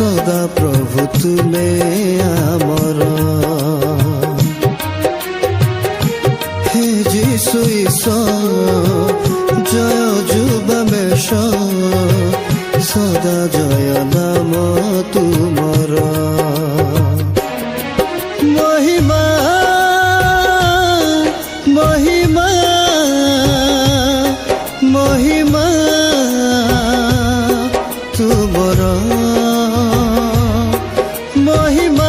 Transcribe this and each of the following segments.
सदा प्रभु तुमे आमर हे जीशु जय जुबमेश सदा जय नाम तुमर महिमा महिमा महिमा तुमर महिमा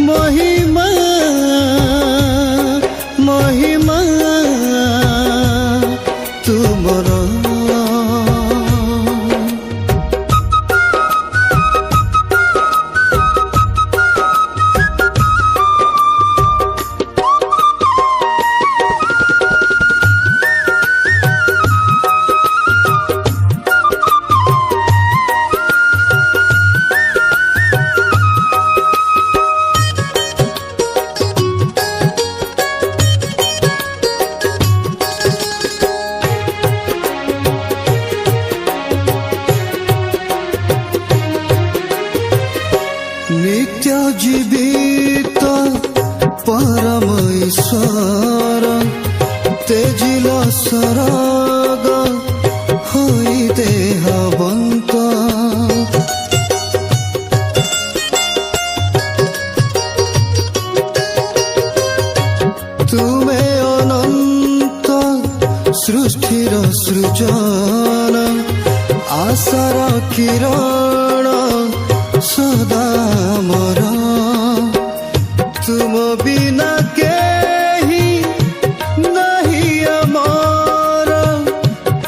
महिमा महिमा तुमर नित्य जीवित परम ईश्वर तेजिल सरग होई देहवंत तुमे अनंत सृष्टिर सृजन आशार किरण सदा मोर तुम बिना केही नहीं अमर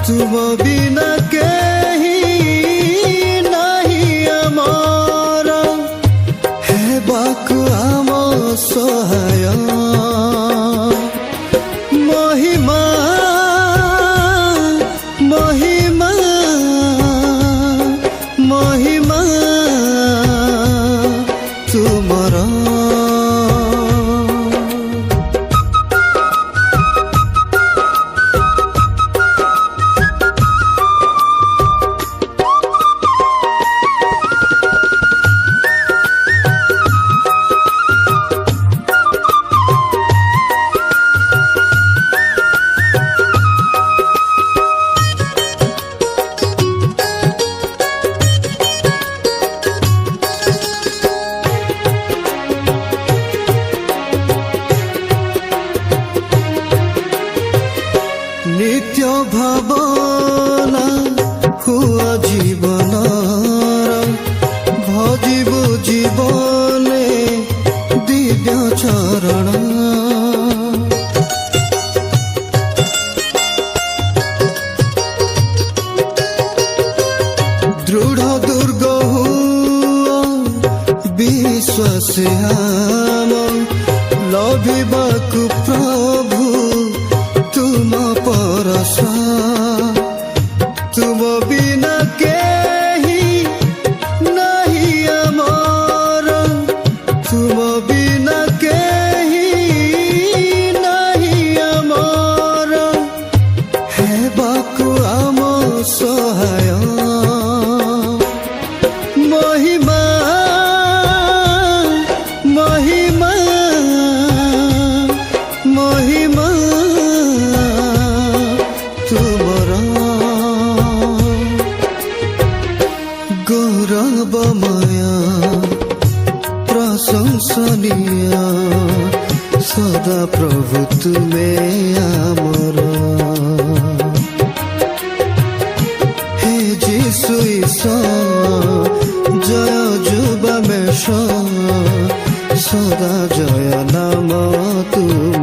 तुम बिना केही नहीं अमर हे बाकु आम सहाय महिमा महिमा महिमा तुमर नित्य भावना हुआ जीवन भजिब जीवने दिव्य चरण दृढ़ दुर्ग हुआ विश्वास आम लभिबाकु प्रभु तुम परस तुम बिना केही नहीं अमर तुम बिना केही नहीं अमर हे बाकु आम सहाय महिमा महिमा महिमा तुमर गौरवमय प्रशंसनीय सदा प्रभु तुमे आमर हे जीशु जय जुबमेश सदा जय नाम तुम